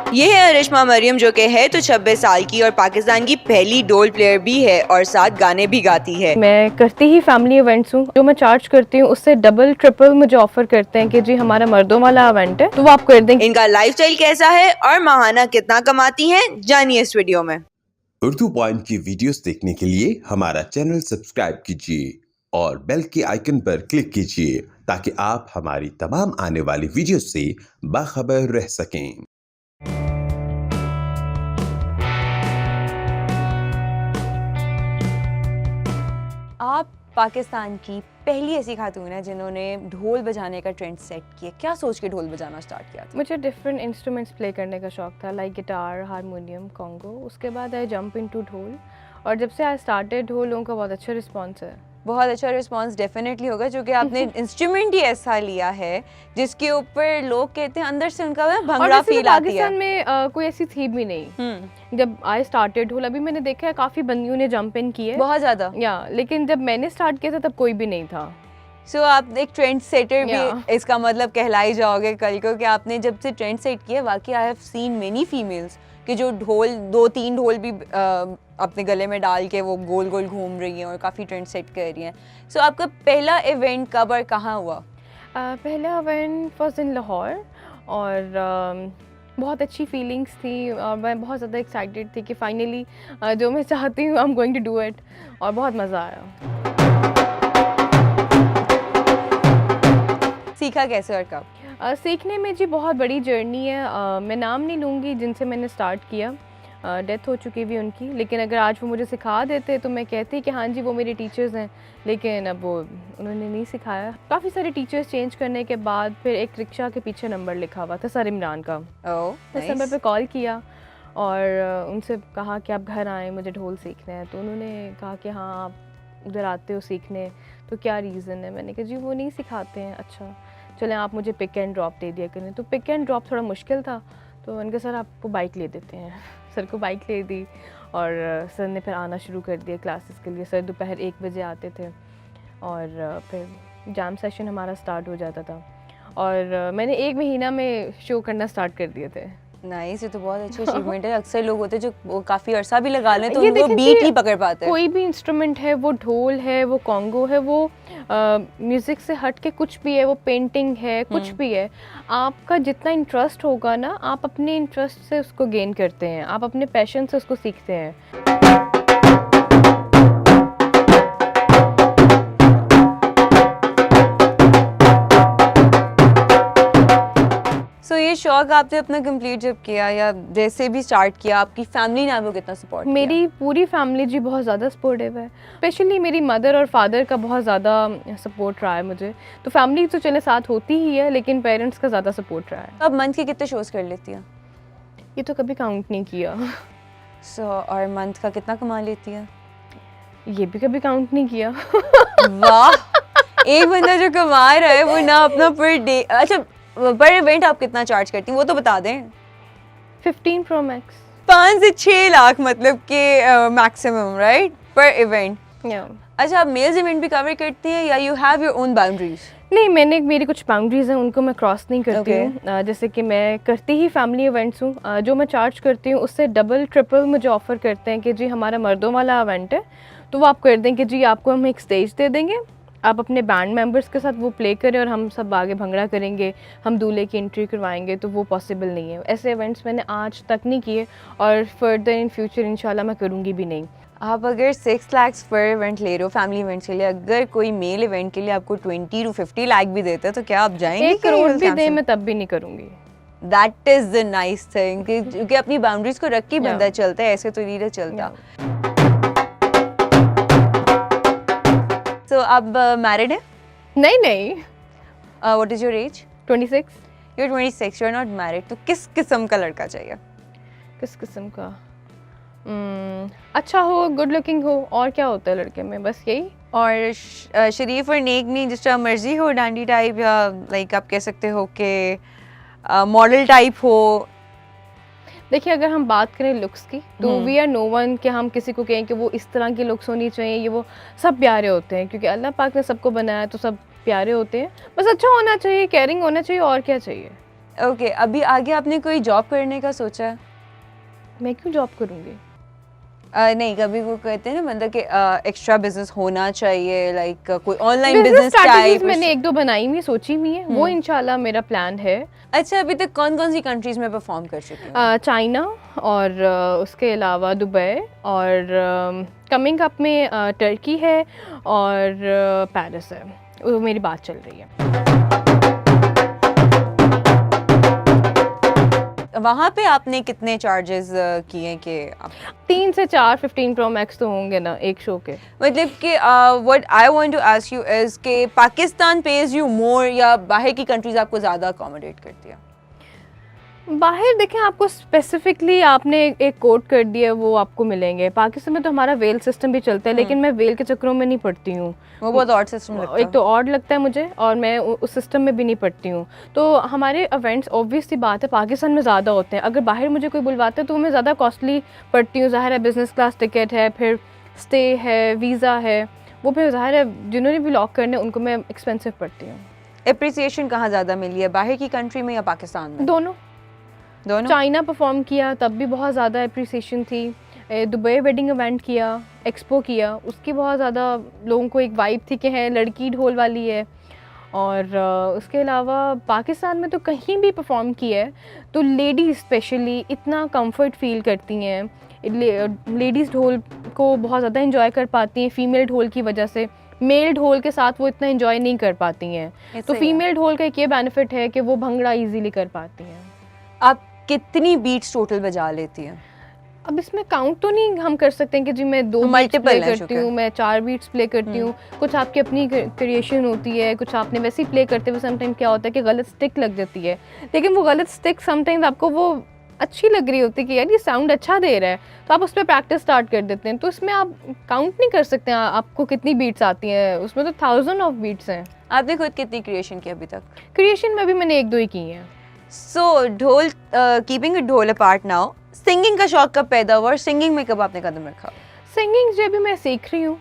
ये है अरिशमा मरियम, जो कि है तो 26 साल की और पाकिस्तान की पहली ढोल प्लेयर भी है और साथ गाने भी गाती है। मैं करती ही फैमिली इवेंट्स हूँ। जो मैं चार्ज करती हूँ उससे डबल ट्रिपल मुझे ऑफर करते हैं कि जी हमारा मर्दों वाला इवेंट है तो वो आप कर देंगे। इनका लाइफस्टाइल कैसा है और माहाना कितना कमाती हैं, जानिए इस वीडियो में। उर्दू पॉइंट की वीडियोस देखने के लिए हमारा चैनल सब्सक्राइब कीजिए और बेल के आइकन पर क्लिक कीजिए ताकि आप हमारी तमाम आने वाली वीडियोस से बाखबर रह सकें। आप पाकिस्तान की पहली ऐसी खातून है जिन्होंने ढोल बजाने का ट्रेंड सेट किया। क्या सोच के ढोल बजाना स्टार्ट किया था? मुझे डिफरेंट इंस्ट्रूमेंट्स प्ले करने का शौक था, लाइक गिटार, हारमोनियम, कॉन्गो। उसके बाद आई जंप इनटू ढोल और जब से आई स्टार्टेड ढोल लोगों का बहुत अच्छा रिस्पॉन्स है। बहुत अच्छा रिस्पांस डेफिनेटली होगा, जो कि आपने इंस्ट्रूमेंट ही ऐसा लिया है जिसके ऊपर लोग कहते हैं अंदर से उनका भंगड़ा फील आती है। पाकिस्तान में कोई ऐसी थी भी नहीं जब आई स्टार्टेड ढोल। अभी मैंने देखा है काफ़ी बंदियों ने जंप इन किया है, बहुत ज़्यादा। लेकिन जब मैंने स्टार्ट किया था तब कोई भी नहीं था। सो आप एक ट्रेंड सेटर भी इसका मतलब कहलाई जाओगे कल को, कि आपने जब से ट्रेंड सेट किया। वाकई I have seen many females कि जो ढोल 2-3 ढोल भी अपने गले में डाल के वो गोल गोल घूम रही हैं और काफ़ी ट्रेंड सेट कर रही हैं। सो आपका पहला इवेंट कब और कहाँ हुआ? पहला इवेंट वाज इन लाहौर और बहुत अच्छी फीलिंग्स थी और मैं बहुत ज़्यादा एक्साइटेड थी कि फाइनली जो मैं चाहती हूँ I am going to do it, और बहुत मज़ा आया। सीखा कैसे और कब? सीखने में जी बहुत बड़ी जर्नी है। मैं नाम नहीं लूँगी जिनसे मैंने स्टार्ट किया, डेथ हो चुकी भी उनकी, लेकिन अगर आज वो मुझे सिखा देते तो मैं कहती कि हाँ जी वो मेरे टीचर्स हैं, लेकिन अब वो उन्होंने नहीं सिखाया। काफ़ी सारे टीचर्स चेंज करने के बाद फिर एक रिक्शा के पीछे नंबर लिखा हुआ था सर इमरान का। उस नंबर पे कॉल किया और उनसे कहा कि आप घर आएँ, मुझे ढोल सीखना है। तो उन्होंने कहा कि हाँ आप उधर आते हो सीखने, तो क्या रीज़न है? मैंने कहा जी वो नहीं सिखाते हैं। अच्छा चलें आप मुझे पिक एंड ड्रॉप दे दिया करें। तो पिक एंड ड्रॉप थोड़ा मुश्किल था, तो उनके सर आपको बाइक ले देते हैं। सर को बाइक ले दी और सर ने फिर आना शुरू कर दिया क्लासेस के लिए। सर दोपहर 1 बजे आते थे और फिर जैम सेशन हमारा स्टार्ट हो जाता था और मैंने 1 महीना में शो करना स्टार्ट कर दिए थे। नाइस, ये तो बहुत अच्छी अचीवमेंट है। अक्सर लोग होते हैं जो काफ़ी अरसा भी लगा लें तो उनको बीट नहीं पकड़ पाते। कोई भी इंस्ट्रूमेंट है, वो ढोल है, वो कॉन्गो है, वो म्यूज़िक से हट के कुछ भी है, वो पेंटिंग है, कुछ भी है, आपका जितना इंटरेस्ट होगा ना आप अपने इंटरेस्ट से उसको गेन करते हैं, आप अपने पैशन से उसको सीखते हैं। ये शौक आपने अपना कंप्लीट जब किया या जैसे भी स्टार्ट किया, आपकी फैमिली ने आपको कितना सपोर्ट किया? मेरी पूरी फैमिली जी बहुत ज़्यादा सपोर्टिव है, स्पेशली मेरी मदर और फादर का बहुत ज़्यादा सपोर्ट रहा है मुझे। तो फैमिली तो चले साथ होती ही है, लेकिन पेरेंट्स का ज़्यादा सपोर्ट रहा है। अब मंथ के कितने शोज़ कर लेती हैं? ये तो कभी काउंट नहीं किया। और मंथ का कितना कमा लेती है? ये भी कभी काउंट नहीं किया। वाह, एक बंदा जो कमा रहा है वो ना अपना पर डे। अच्छा, पर इवेंट आप कितना चार्ज करती हैं वो तो बता दें। 15 Pro Max 5 से 6 लाख मतलब कि मैक्सिमम, राइट, पर इवेंट। अच्छा, आप मेल्स इवेंट भी कवर करती हैं या you have your own boundaries? नहीं, मेरी कुछ बाउंड्रीज हैं, उनको मैं क्रॉस नहीं करती हूँ। जैसे कि मैं करती ही फैमिली इवेंट्स हूँ। जो मैं चार्ज करती हूँ उससे डबल ट्रिपल मुझे ऑफ़र करते हैं कि जी हमारा मर्दों वाला इवेंट है तो वो आप कर दें कि जी आपको हम एक स्टेज दे देंगे, आप अपने बैंड मेंबर्स के साथ वो प्ले करें और हम सब आगे भंगड़ा करेंगे, हम दूल्हे की एंट्री करवाएंगे। तो वो पॉसिबल नहीं है। ऐसे इवेंट्स मैंने आज तक नहीं किए और फर्दर इन फ्यूचर इंशाल्लाह मैं करूँगी भी नहीं। आप अगर 6 लाख पर इवेंट ले रहे हो फैमिली इवेंट्स के लिए, अगर कोई मेल इवेंट के लिए आपको 20 to 50 लाख भी देता है तो क्या आप जाएंगे? 1 करोड़ भी दे मैं तब भी नहीं करूँगी। That is the nice thing, क्योंकि अपनी बाउंड्रीज को रख के बंदा चलता है, ऐसे तो नहीं चलता। तो अब मैरिड है? नहीं। What is your age? 26। You're 26, you're not married. तो किस किस्म का लड़का चाहिए? किस किस्म का? अच्छा हो, गुड लुकिंग हो, और क्या होता है लड़के में, बस यही। और शरीफ और नेक नहीं, जिस तरह मर्जी हो, डांडी टाइप या लाइक आप कह सकते हो कि मॉडल टाइप हो। देखिए अगर हम बात करें लुक्स की तो वी आर नो वन कि हम किसी को कहें कि वो इस तरह की लुक्स होनी चाहिए, ये वो सब प्यारे होते हैं क्योंकि अल्लाह पाक ने सबको बनाया तो सब प्यारे होते हैं। बस अच्छा होना चाहिए, केयरिंग होना चाहिए, और क्या चाहिए। ओके, अभी आगे आपने कोई जॉब करने का सोचा है? मैं क्यों जॉब करूँगी? नहीं, कभी वो कहते हैं ना मतलब कि एक्स्ट्रा बिजनेस होना चाहिए, लाइक कोई online business business strategies type. मैंने 1-2 बनाई हुई सोची हुई है, वो इंशाल्लाह मेरा प्लान है। अच्छा, अभी तक कौन कौन सी कंट्रीज में परफॉर्म कर चुकी हैं? चाइना और उसके अलावा दुबई और कमिंग अप में टर्की है और पेरिस है, वो मेरी बात चल रही है। वहाँ पे आपने कितने चार्जेस किए कि आप 3 से 4 15 प्रो मैक्स तो होंगे ना एक शो के। मतलब कि what I want to ask you is कि पाकिस्तान पेज यू मोर या बाहर की कंट्रीज आपको ज़्यादा अकोमोडेट करती है? बाहर देखें, आपको स्पेसिफिकली आपने एक कोड कर दिया वो आपको मिलेंगे। पाकिस्तान में तो हमारा वेल सिस्टम भी चलता है, लेकिन मैं वेल के चक्करों में नहीं पड़ती हूँ। वो बहुत ऑड सिस्टम लगता है। एक तो ऑड लगता है मुझे, और मैं उस सिस्टम में भी नहीं पढ़ती हूँ। तो हमारे इवेंट्स ऑब्वियस सी बात है पाकिस्तान में ज़्यादा होते हैं। अगर बाहर मुझे कोई बुलवाता है तो मैं ज़्यादा कॉस्टली पढ़ती हूँ। ज़ाहिर है बिज़नेस क्लास टिकट है, फिर स्टे है, वीज़ा है, वो फिर ज़ाहिर है जिन्होंने भी लॉक करने उनको मैं एक्सपेंसिव पढ़ती हूँ। एप्रिसिएशन कहाँ ज़्यादा मिली है, बाहर की कंट्री में या पाकिस्तान में? दोनों। चाइना परफॉर्म किया तब भी बहुत ज़्यादा अप्रिसिएशन थी। दुबई वेडिंग इवेंट किया, एक्सपो किया, उसकी बहुत ज़्यादा लोगों को एक वाइब थी कि है लड़की ढोल वाली है। और उसके अलावा पाकिस्तान में तो कहीं भी परफॉर्म किया है तो लेडीज़ स्पेशली इतना कंफर्ट फील करती हैं। लेडीज़ ढोल को बहुत ज़्यादा इंजॉय कर पाती हैं फीमेल ढोल की वजह से। मेल ढोल के साथ वो इतना इंजॉय नहीं कर पाती हैं। तो फीमेल ढोल का एक ये बेनिफिट है कि वो भंगड़ा इजीली कर पाती हैं। आप कितनी बीट्स टोटल बजा लेती हैं? अब इसमें काउंट तो नहीं हम कर सकते हैं कि जी मैं 2 बीट्स मल्टीपल प्ले है करती हूँ, मैं 4 बीट्स प्ले करती हूँ। कुछ आपकी अपनी क्रिएशन होती है, कुछ आपने वैसे ही प्ले करते हुए समटाइम क्या होता है कि गलत स्टिक लग जाती है। लेकिन वो गलत स्टिक समटाइम आपको वो अच्छी लग रही होती है कि यार ये साउंड अच्छा दे रहा है, तो आप उस पर प्रैक्टिस स्टार्ट कर देते हैं। तो इसमें आप काउंट नहीं कर सकते हैं आपको कितनी बीट्स आती हैं, उसमें तो 1000 ऑफ बीट्स हैं। आपने खुद कितनी क्रिएशन की अभी तक? क्रिएशन में भी मैंने 1-2 ही की हैं। सो ढोल, कीपिंग ढोल अपार्ट नाउ, सिंगिंग का शौक कब पैदा हुआ और सिंगिंग में कब आपने कदम रखा? सिंगिंग जो अभी मैं सीख रही हूँ,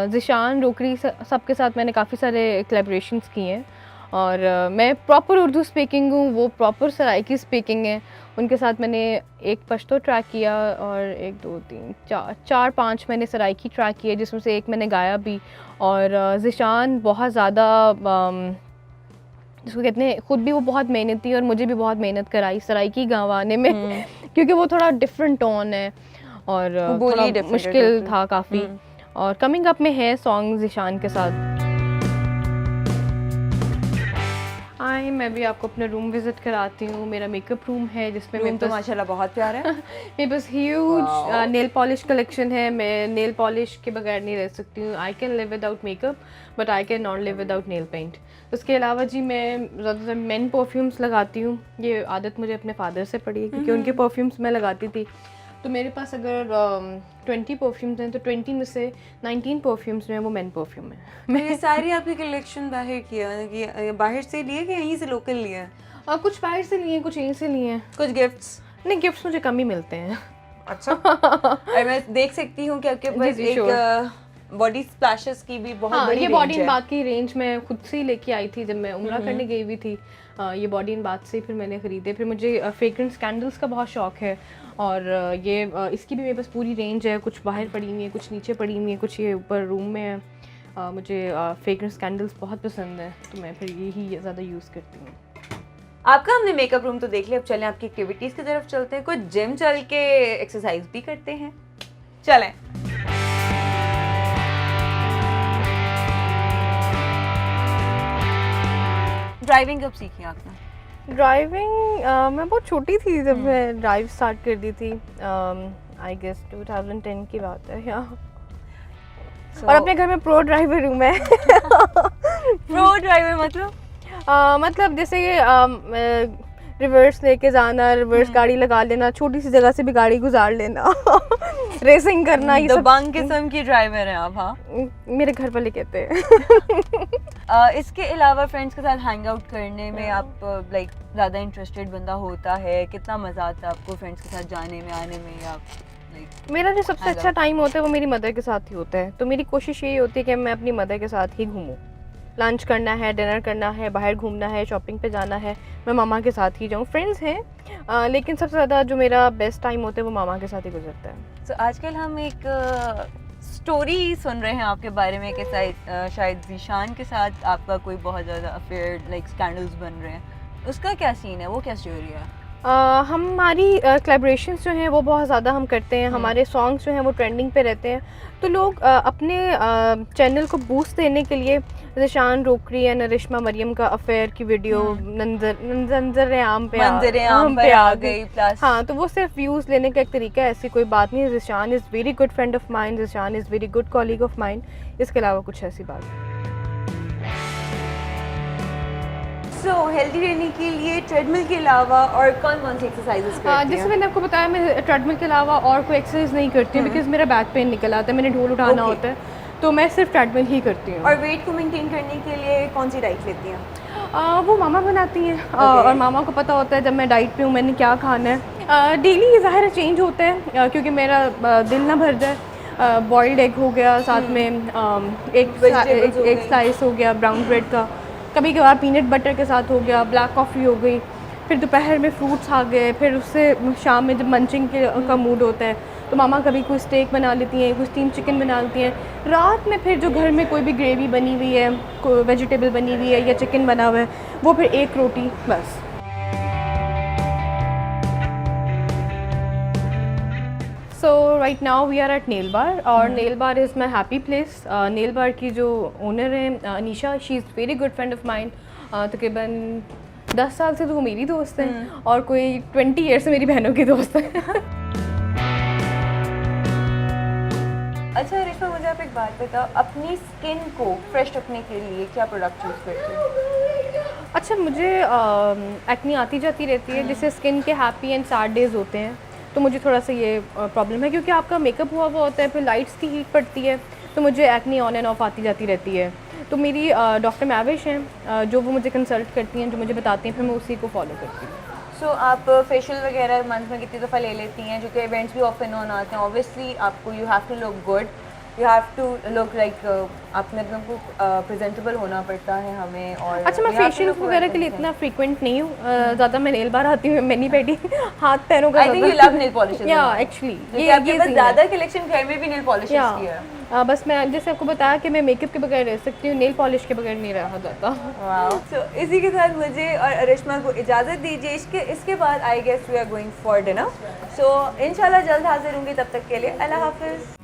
ज़िशान रोकरी सबके साथ मैंने काफ़ी सारे कोलैबोरेशंस किए हैं। और मैं प्रॉपर उर्दू स्पीकिंग हूँ, वो प्रॉपर सराइकी स्पीकिंग है। उनके साथ मैंने एक पश्तो ट्रैक किया और 1 2 3 4 5 मैंने सराइकी ट्रैक किए, जिसमें से एक मैंने गाया भी। और ज़िशान बहुत ज़्यादा जिसको कहते हैं खुद भी वो बहुत मेहनती और मुझे भी बहुत मेहनत कराई सराइकी गवाने में क्योंकि वो थोड़ा डिफरेंट टोन है और थोड़ा मुश्किल था काफ़ी। और कमिंग अप में है सॉन्ग ज़िशान के साथ। मैं भी आपको अपना रूम विजिट कराती हूँ। मेरा मेकअप रूम है जिसमें रूम तो माशाल्लाह बहुत प्यारा है। मेरे पास ह्यूज नेल पॉलिश कलेक्शन है। मैं नेल पॉलिश के बगैर नहीं रह सकती हूँ। I can live without makeup but I can not live without nail paint. उसके अलावा जी मैं ज़्यादातर मेन परफ्यूम्स लगाती हूँ। ये आदत मुझे अपने फादर से पड़ी है क्योंकि उनके परफ्यूम्स मैं लगाती थी। तो मेरे पास अगर 20 परफ्यूम्स हैं तो 20 में से 19 परफ्यूम्स जो हैं वो मेन परफ्यूम है। मैं सारी आपकी कलेक्शन बाहर किया कि बाहर से लिए कि यहीं से लोकल लिए? कुछ बाहर से लिए, कुछ यहीं से लिए। कुछ गिफ्ट्स? नहीं, गिफ्ट्स मुझे कम ही मिलते हैं। अच्छा। और मैं देख सकती हूँ कि आपके पास एक बॉडी स्प्लैशेस की भी बहुत बड़ी ये बॉडी इन बाथ की रेंज मैं खुद से ही लेके आई थी जब मैं उम्रा करने गई हुई थी। ये बॉडी इन बाथ से फिर मैंने ख़रीदे। फिर मुझे फ्रेग्रेंस कैंडल्स का बहुत शौक है और ये इसकी भी मेरे पास पूरी रेंज है। कुछ बाहर पड़ी हुई है, कुछ नीचे पड़ी हुई है, कुछ ये ऊपर रूम में है। मुझे फ्रेग्रेंस कैंडल्स बहुत पसंद है तो मैं फिर यही ज़्यादा यूज़ करती हूँ। आपका हमने मेकअप रूम तो देख लिया, अब चलें आपकी एक्टिविटीज़ की तरफ चलते हैं। कुछ जिम चल के एक्सरसाइज भी करते हैं, चलें। ड्राइविंग कब सीखी आपने? ड्राइविंग मैं बहुत छोटी थी जब मैं ड्राइव स्टार्ट कर दी थी। आई गेस 2010 की बात है या और अपने घर में प्रो ड्राइवर हूँ मैं। प्रो ड्राइवर मतलब जैसे रिवर्स लेके जाना, रिवर्स गाड़ी लगा लेना, छोटी सी जगह से भी गाड़ी गुजार लेना, रेसिंग करना, ये सब दबंग किस्म की ड्राइवर हैं आप? हाँ, मेरे घर वाले कहते हैं। इसके अलावा फ्रेंड्स के साथ हैंग आउट करने में आप लाइक ज़्यादा इंटरेस्टेड बंदा होता है? कितना मज़ा आता है आपको फ्रेंड्स के साथ जाने में, आने में? या मेरा जो सबसे अच्छा टाइम होता है वो मेरी मदर के साथ ही होता है। तो मेरी कोशिश यही होती है कि मैं अपनी मदर के साथ ही घूमूं। लंच करना है, डिनर करना है, बाहर घूमना है, शॉपिंग पे जाना है, मैं मामा के साथ ही जाऊँ। फ्रेंड्स हैं लेकिन सबसे ज़्यादा जो मेरा बेस्ट टाइम होता है वो मामा के साथ ही गुजरता है। तो आजकल हम एक स्टोरी सुन रहे हैं आपके बारे में कि शायद ज़ीशान के साथ आपका कोई बहुत ज़्यादा अफेयर लाइक स्कैंडल्स बन रहे हैं, उसका क्या सीन है, वो क्या स्टोरी है? हमारी कोलैबोरेशंस जो हैं वो बहुत ज़्यादा हम करते हैं, हमारे सॉन्ग्स जो हैं वो ट्रेंडिंग पे रहते हैं, तो लोग अपने चैनल को बूस्ट देने के लिए ज़ीशान रोकरी एंड अरिश्मा मरियम का अफेयर की वीडियो मंजर आम पे आ गई प्लस हाँ, तो वो सिर्फ व्यूज़ लेने का एक तरीका है, ऐसी कोई बात नहीं है। Zeeshan is very good friend of mine, Zeeshan is very good colleague of mine, इसके अलावा कुछ ऐसी बात नहीं। सो हेल्दी रहने के लिए ट्रेडमिल के अलावा और कौन कौन सी एक्सरसाइजेस करती हैं? जैसे मैंने आपको बताया, मैं ट्रेडमिल के अलावा और कोई एक्सरसाइज नहीं करती हूँ, बिकॉज मेरा बैक पेन निकल आता है, मैंने ढोल उठाना होता है, तो मैं सिर्फ ट्रेडमिल ही करती हूँ। और वेट को मेंटेन करने के लिए कौन सी डाइट लेती हैं? वो मामा बनाती हैं और मामा को पता होता है जब मैं डाइट पे हूँ मैंने क्या खाना है। डेली ज़ाहिर है चेंज होता है क्योंकि मेरा दिल ना भर जाए। बॉइल्ड एग हो गया, साथ में एक स्लाइस हो गया ब्राउन ब्रेड का, कभी कभार पीनट बटर के साथ हो गया, ब्लैक कॉफ़ी हो गई, फिर दोपहर में फ्रूट्स आ गए, फिर उससे शाम में जब मंचिंग का मूड होता है तो मामा कभी कोई स्टेक बना लेती हैं, कोई स्टीम चिकन बना लेती हैं। रात में फिर जो घर में कोई भी ग्रेवी बनी हुई है, कोई वेजिटेबल बनी हुई है या चिकन बना हुआ है, वो फिर एक रोटी बस। So right now we are at nail bar, और nail bar is my happy place. Nail bar की जो ओनर हैं Anisha, she is very good friend of mine. तकरीबन 10 साल से तो वो मेरी दोस्त हैं और कोई 20 ईयर से मेरी बहनों की दोस्त है। अच्छा रेशमा, मुझे आप एक बात बताओ, अपनी स्किन को फ्रेश रखने के लिए क्या प्रोडक्ट यूज़ करते हो? अच्छा, मुझे एक्ने आती जाती रहती है, जिससे स्किन के हैप्पी एंड सैड डेज़ होते हैं, तो मुझे थोड़ा सा ये प्रॉब्लम है क्योंकि आपका मेकअप हुआ होता है, फिर लाइट्स की हीट पड़ती है, तो मुझे एक्ने ऑन एंड ऑफ आती जाती रहती है। तो मेरी डॉक्टर मैविश हैं जो वो मुझे कंसल्ट करती हैं, जो मुझे बताती हैं, फिर मैं उसी को फॉलो करती हूँ। सो आप फेशियल वगैरह मंथ में कितनी दफ़ा ले लेती हैं, जो कि इवेंट्स भी ऑफन ऑन आते हैं? ऑब्वियसली आपको you have to look good, you have to look like अपने अपने को प्रेजेंटेबल होना पड़ता है हमें। और अच्छा, मैं फेशियल वगैरह के लिए इतना फ्रीक्वेंट नहीं हूँ, ज़्यादा मैं नेल बार आती हूँ, मैनी पेडी हाथ पैरों का। I think you love nail polish. या एक्चुअली ये ज़्यादा कलेक्शन घर में भी नेल पॉलिश की है। बस मैं जैसे आपको बताया कि मैं मेकअप के बगैर रह सकती हूँ, नेल पॉलिश के बगैर नहीं रहा जाता। So, इसी के साथ मुझे और अरिश्मा को इजाज़त दीजिए। इसके बाद I guess we are going for dinner. So इंशाल्लाह जल्द हाजिर होंगी, तब तक के लिए अल्लाह हाफिज़।